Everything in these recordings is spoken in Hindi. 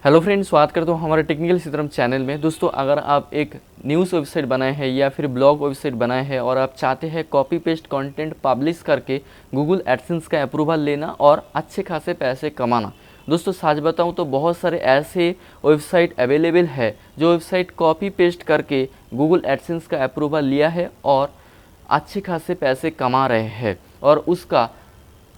हेलो फ्रेंड्स, स्वागत करता हूँ हमारे टेक्निकल सीताराम चैनल में। दोस्तों, अगर आप एक न्यूज़ वेबसाइट बनाए हैं या फिर ब्लॉग वेबसाइट बनाए हैं और आप चाहते हैं कॉपी पेस्ट कंटेंट पब्लिश करके गूगल एडसेंस का अप्रूवल लेना और अच्छे खासे पैसे कमाना। दोस्तों, सच बताऊँ तो बहुत सारे ऐसे वेबसाइट अवेलेबल है जो वेबसाइट कॉपी पेस्ट करके गूगल एडसेंस का अप्रूवल लिया है और अच्छे खासे पैसे कमा रहे हैं और उसका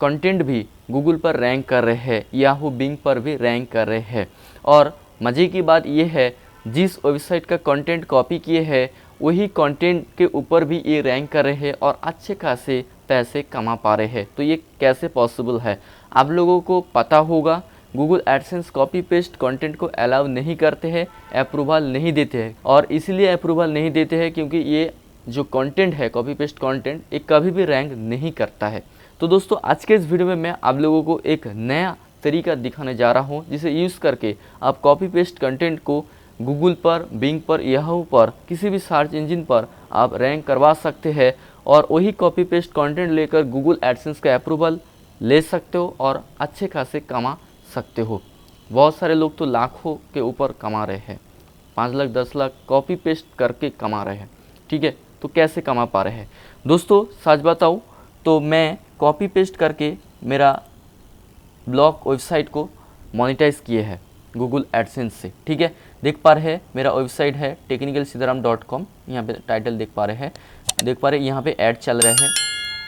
कंटेंट भी गूगल पर रैंक कर रहे हैं, याहू बिंग पर भी रैंक कर रहे हैं। और मज़े की बात यह है, जिस वेबसाइट का कंटेंट कॉपी किए हैं वही कंटेंट के ऊपर भी ये रैंक कर रहे हैं और अच्छे खासे पैसे कमा पा रहे हैं। तो ये कैसे पॉसिबल है? आप लोगों को पता होगा, Google AdSense copy paste content को अलाउ नहीं करते हैं, अप्रूवल नहीं देते हैं। और इसलिए अप्रूवल नहीं देते हैं क्योंकि ये जो कंटेंट है, कॉपी पेस्ट कंटेंट, ये कभी भी रैंक नहीं करता है। तो दोस्तों, आज के इस वीडियो में मैं आप लोगों को एक नया तरीका दिखाने जा रहा हूं, जिसे यूज़ करके आप कॉपी पेस्ट कंटेंट को गूगल पर, बिंग पर, याहू पर, किसी भी सर्च इंजन पर आप रैंक करवा सकते हैं और वही कॉपी पेस्ट कंटेंट लेकर गूगल एडसेंस का अप्रूवल ले सकते हो और अच्छे खासे कमा सकते हो। बहुत सारे लोग तो लाखों के ऊपर कमा रहे हैं, 5 लाख 10 लाख कॉपी पेस्ट करके कमा रहे हैं। ठीक है, तो कैसे कमा पा रहे हैं? दोस्तों, सच बताऊँ तो मैं कॉपी पेस्ट करके मेरा ब्लॉग वेबसाइट को मोनेटाइज किए हैं गूगल एडसेंस से। ठीक है, देख पा रहे हैं मेरा वेबसाइट है technicalsitaram.com। यहाँ पे टाइटल देख पा रहे हैं, यहाँ पे ऐड चल रहे हैं।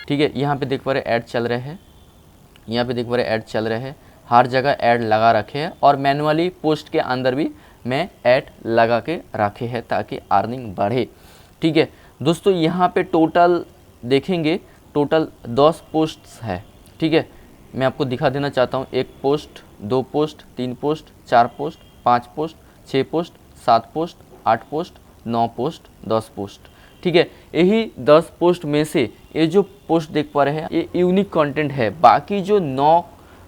ठीक है, यहाँ पे देख पा रहे ऐड चल रहे हैं, यहाँ पे देख पा रहे ऐड चल रहे हैं। हर जगह ऐड लगा रखे हैं और मैनुअली पोस्ट के अंदर भी मैं ऐड लगा के रखे हैं ताकि अर्निंग बढ़े। ठीक है दोस्तों, यहाँ पे टोटल देखेंगे, टोटल 10 पोस्ट्स है। ठीक है, मैं आपको दिखा देना चाहता हूँ। 1 post, 2 post, 3 post, 4 post, 5 post, 6 post, 7 post, 8 post, 9 post, 10 post. ठीक है, यही 10 पोस्ट में से ये जो पोस्ट देख पा रहे हैं ये यूनिक कंटेंट है। बाकी जो 9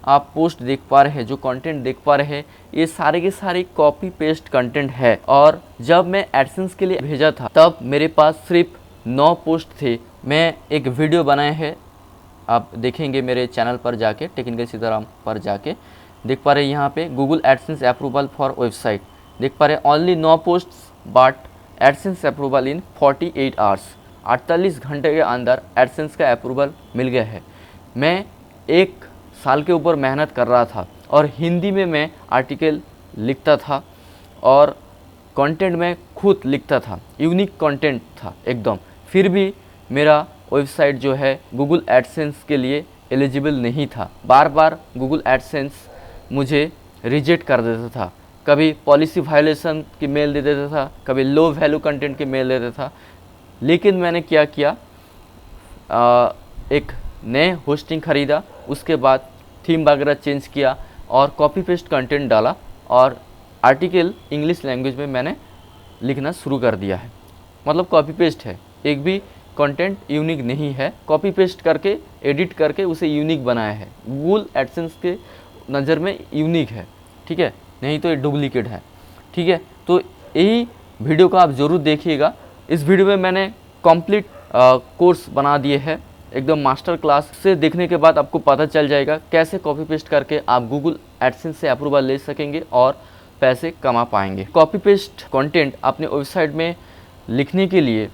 आप पोस्ट देख पा रहे हैं, जो कंटेंट देख पा रहे हैं, ये सारे के सारे कॉपी पेस्ट कंटेंट है। और जब मैं एडसेंस के लिए भेजा था तब मेरे पास सिर्फ 9 पोस्ट थे। मैं एक वीडियो बनाया है, आप देखेंगे मेरे चैनल पर जाके, टेक्निकल सीताराम पर जाके देख पा रहे हैं। यहाँ पे Google AdSense approval for website देख पा रहे हैं, only 9 posts but AdSense approval in 48 hours. 48 घंटे के अंदर एडसेंस का अप्रूवल मिल गया है। मैं 1 साल के ऊपर मेहनत कर रहा था और हिंदी में मैं आर्टिकल लिखता था और कंटेंट में खुद लिखता था, यूनिक कंटेंट था एकदम। फिर भी मेरा वेबसाइट जो है गूगल एडसेंस के लिए एलिजिबल नहीं था। बार बार गूगल एडसेंस मुझे रिजेक्ट कर देता था। कभी पॉलिसी वायलेशन की मेल दे देता था, कभी लो वैल्यू कंटेंट की मेल देता था। लेकिन मैंने क्या किया, एक नए होस्टिंग ख़रीदा, उसके बाद थीम वगैरह चेंज किया और कॉपी पेस्ट कंटेंट डाला और आर्टिकल इंग्लिश लैंग्वेज में मैंने लिखना शुरू कर दिया है। मतलब कॉपी पेस्ट है, एक भी कंटेंट यूनिक नहीं है, कॉपी पेस्ट करके एडिट करके उसे यूनिक बनाया है। गूगल एडसेंस के नज़र में यूनिक है। ठीक है, नहीं तो ये डुप्लीकेट है। ठीक है, तो यही वीडियो को आप ज़रूर देखिएगा। इस वीडियो में मैंने कंप्लीट कोर्स बना दिए है, एकदम मास्टर क्लास। से देखने के बाद आपको पता चल जाएगा कैसे कॉपी पेस्ट करके आप गूगल एडसेंस से अप्रूवल ले सकेंगे और पैसे कमा पाएंगे। कॉपी पेस्ट कंटेंट अपने वेबसाइट में लिखने के लिए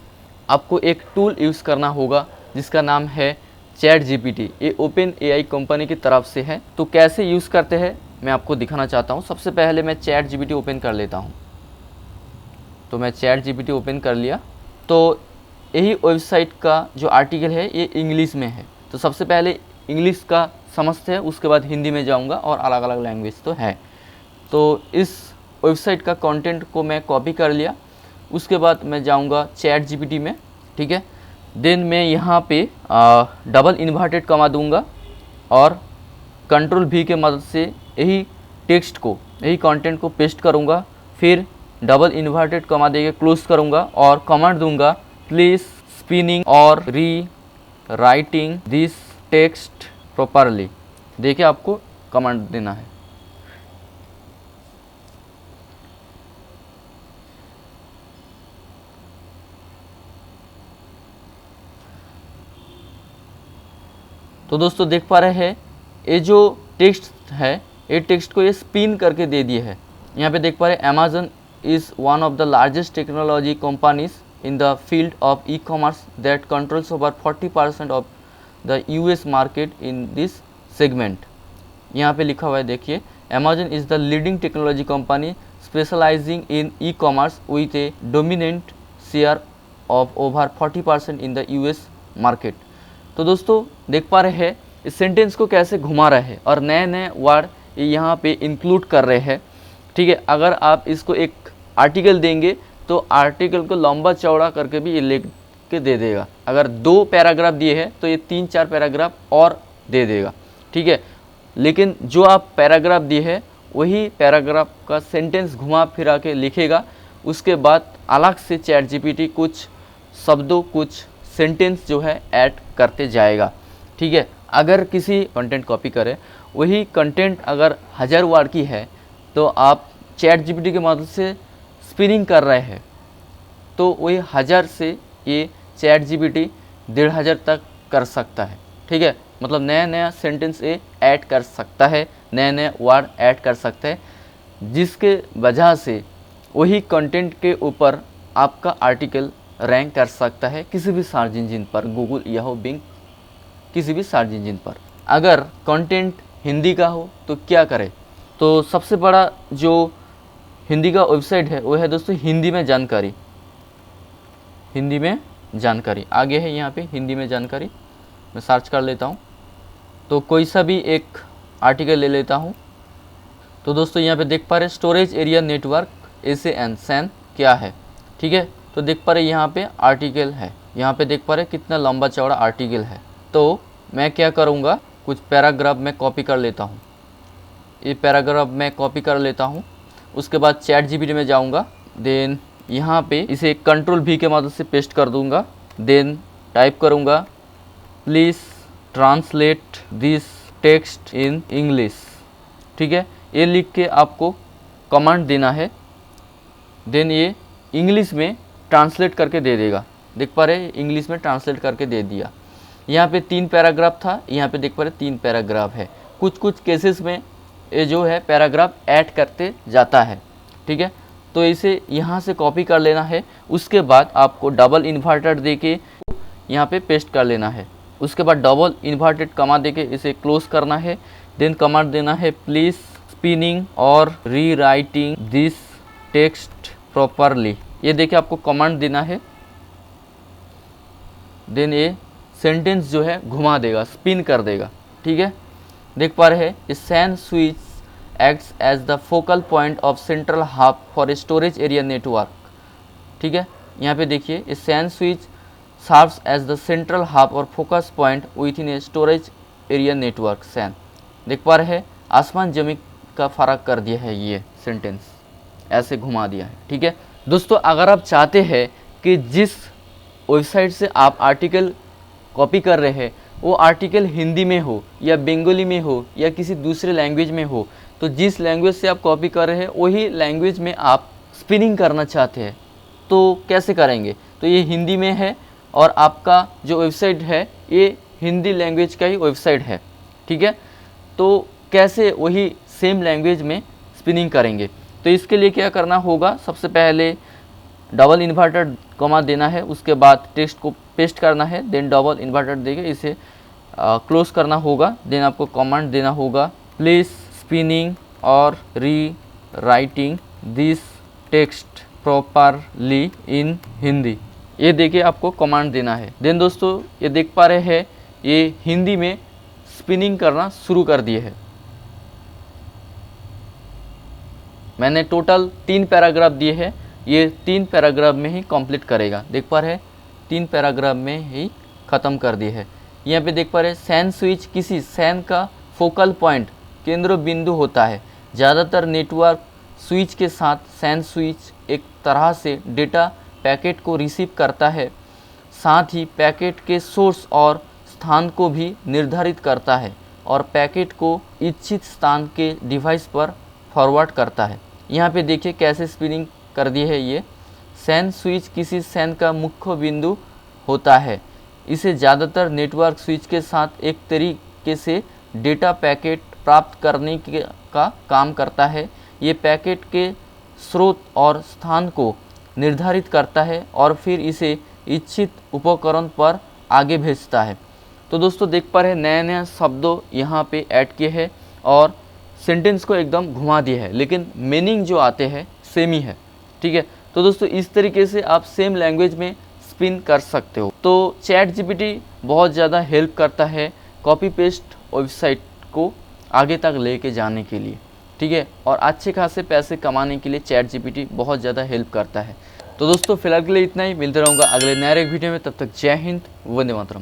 आपको एक टूल यूज़ करना होगा जिसका नाम है चैट जीपीटी। ये ओपन एआई कंपनी की तरफ से है। तो कैसे यूज़ करते हैं मैं आपको दिखाना चाहता हूँ। सबसे पहले मैं चैट जीपीटी ओपन कर लेता हूँ। तो मैं चैट जीपीटी ओपन कर लिया। तो यही वेबसाइट का जो आर्टिकल है ये इंग्लिश में है। तो सबसे पहले इंग्लिश का समझते हैं, उसके बाद हिंदी में जाऊँगा और अलग अलग लैंग्वेज तो है। तो इस वेबसाइट का कंटेंट को मैं कॉपी कर लिया। उसके बाद मैं जाऊंगा चैट जीपीटी में। ठीक है, देन मैं यहाँ पे डबल इन्वर्टेड कमा दूंगा और कंट्रोल V के मदद से यही टेक्स्ट को, यही कंटेंट को पेस्ट करूँगा। फिर डबल इन्वर्टेड कमा देके क्लोज करूँगा और कमांड दूंगा, प्लीज़ स्पिनिंग और री राइटिंग दिस टेक्स्ट प्रॉपरली। देखिए, आपको कमांड देना है। तो दोस्तों देख पा रहे हैं, ये जो टेक्स्ट है, ये टेक्स्ट को ये स्पिन करके दे दिए है। यहाँ पे देख पा रहे हैं Amazon is one of the largest technology companies in the field of e commerce that controls over 40% of the US market in this segment. यहाँ पे लिखा हुआ है, देखिए, Amazon is the leading technology company specialising in e commerce with A dominant share of over 40% in the US market. तो दोस्तों देख पा रहे हैं इस सेंटेंस को कैसे घुमा रहे हैं और नए नए वर्ड यहाँ पे इंक्लूड कर रहे हैं। ठीक है, अगर आप इसको एक आर्टिकल देंगे तो आर्टिकल को लंबा चौड़ा करके भी ये लिख के दे देगा। अगर 2 पैराग्राफ दिए हैं तो ये 3-4 पैराग्राफ और दे देगा। ठीक है, लेकिन जो आप पैराग्राफ दिए हैं वही पैराग्राफ का सेंटेंस घुमा फिरा के लिखेगा। उसके बाद अलग से चैट जीपीटी कुछ शब्दों, कुछ सेंटेंस जो है ऐड करते जाएगा। ठीक है, अगर किसी कंटेंट कॉपी करें, वही कंटेंट अगर 1000 वर्ड की है तो आप चैट जीपीटी की मदद से स्पिनिंग कर रहे हैं तो वही 1000 से ये चैट जीपीटी 1500 तक कर सकता है। ठीक है, मतलब नया नया सेंटेंस ये ऐड कर सकता है, नए नए वर्ड ऐड कर सकता है, जिसके वजह से वही कंटेंट के ऊपर आपका आर्टिकल रैंक कर सकता है किसी भी सर्च इंजन पर, गूगल, याहू, बिंग, किसी भी सर्च इंजन पर। अगर कंटेंट हिंदी का हो तो क्या करें? तो सबसे बड़ा जो हिंदी का वेबसाइट है वो है दोस्तों हिंदी में जानकारी। हिंदी में जानकारी आगे है, यहाँ पे हिंदी में जानकारी मैं सर्च कर लेता हूँ। तो कोई सा भी एक आर्टिकल ले लेता हूँ। तो दोस्तों यहाँ पे देख पा रहे storage area network SAN SAN क्या है। ठीक है, तो देख पा रहे यहाँ पे आर्टिकल है, यहाँ पे देख पा रहे कितना लंबा चौड़ा आर्टिकल है। तो मैं क्या करूँगा, कुछ पैराग्राफ में कॉपी कर लेता हूँ। ये पैराग्राफ मैं कॉपी कर लेता हूँ। उसके बाद चैट जीपीटी में जाऊँगा, देन यहाँ पे इसे Ctrl+V के मदद से पेस्ट कर दूँगा। देन टाइप करूँगा please translate this text in English. ठीक है, ये लिख के आपको कमांड देना है। देन ये इंग्लिश में ट्रांसलेट करके दे देगा। देख पा रहे इंग्लिश में ट्रांसलेट करके दे दिया। यहाँ पे 3 पैराग्राफ था, यहाँ पे देख पा रहे 3 पैराग्राफ है। कुछ कुछ केसेस में ये जो है पैराग्राफ ऐड करते जाता है। ठीक है, तो इसे यहाँ से कॉपी कर लेना है। उसके बाद आपको डबल इन्वर्टेड दे के यहाँ पे पेस्ट कर लेना है। उसके बाद डबल इन्वर्टेड कमा दे के इसे क्लोज करना है। देन कमांड देना है प्लीज़ स्पिनिंग और रीराइटिंग दिस टेक्स्ट प्रॉपरली। ये देखिए आपको कमांड देना है। देन ये सेंटेंस जो है घुमा देगा, स्पिन कर देगा। ठीक है, देख पा रहे हैं SAN switch acts as the focal point of central hub for storage area network. ठीक है, यहाँ पे देखिए SAN switch serves as the central hub और focus point within a storage area network SAN। देख पा रहे हैं आसमान जमीन का फ़र्क कर दिया है, ये सेंटेंस ऐसे घुमा दिया है। ठीक है दोस्तों, अगर आप चाहते हैं कि जिस वेबसाइट से आप आर्टिकल कॉपी कर रहे हैं वो आर्टिकल हिंदी में हो या बंगाली में हो या किसी दूसरे लैंग्वेज में हो, तो जिस लैंग्वेज से आप कॉपी कर रहे हैं वही लैंग्वेज में आप स्पिनिंग करना चाहते हैं तो कैसे करेंगे? तो ये हिंदी में है और आपका जो वेबसाइट है ये हिंदी लैंग्वेज का ही वेबसाइट है। ठीक है, तो कैसे वही सेम लैंग्वेज में स्पिनिंग करेंगे? तो इसके लिए क्या करना होगा, सबसे पहले डबल इन्वर्टेड कॉमा देना है। उसके बाद टेक्स्ट को पेस्ट करना है। देन डबल इन्वर्टेड देके इसे क्लोज करना होगा। देन आपको कमांड देना होगा प्लीज़ स्पिनिंग और री writing this text properly in Hindi. ये देखिए आपको कमांड देना है। देन दोस्तों ये देख पा रहे हैं ये हिंदी में स्पिनिंग करना शुरू कर दिए है। मैंने टोटल 3 पैराग्राफ दिए हैं, ये 3 पैराग्राफ में ही कंप्लीट करेगा। देख पा रहे हैं 3 पैराग्राफ में ही ख़त्म कर दिए है। यहाँ पे देख पा रहे हैं SAN स्विच किसी SAN का फोकल पॉइंट, केंद्र बिंदु होता है। ज़्यादातर नेटवर्क स्विच के साथ SAN स्विच एक तरह से डेटा पैकेट को रिसीव करता है, साथ ही पैकेट के सोर्स और स्थान को भी निर्धारित करता है और पैकेट को इच्छित स्थान के डिवाइस पर फॉरवर्ड करता है। यहाँ पे देखिए कैसे स्पिनिंग कर दी है। ये SAN स्विच किसी SAN का मुख्य बिंदु होता है। इसे ज़्यादातर नेटवर्क स्विच के साथ एक तरीके से डेटा पैकेट प्राप्त करने का काम करता है। ये पैकेट के स्रोत और स्थान को निर्धारित करता है और फिर इसे इच्छित उपकरण पर आगे भेजता है। तो दोस्तों देख पा रहे हैं नया नया शब्दों यहाँ पे ऐड किए हैं और सेंटेंस को एकदम घुमा दिया है, लेकिन मीनिंग जो आते हैं सेम ही है। ठीक है, तो दोस्तों इस तरीके से आप सेम लैंग्वेज में स्पिन कर सकते हो। तो चैट जीपीटी बहुत ज़्यादा हेल्प करता है कॉपी पेस्ट वेबसाइट को आगे तक लेके जाने के लिए। ठीक है, और अच्छे खासे पैसे कमाने के लिए चैट जीपीटी बहुत ज़्यादा हेल्प करता है। तो दोस्तों फिलहाल के लिए इतना ही, मिलते रहूँगा अगले नए एक वीडियो में। तब तक जय हिंद, वंदे मातरम।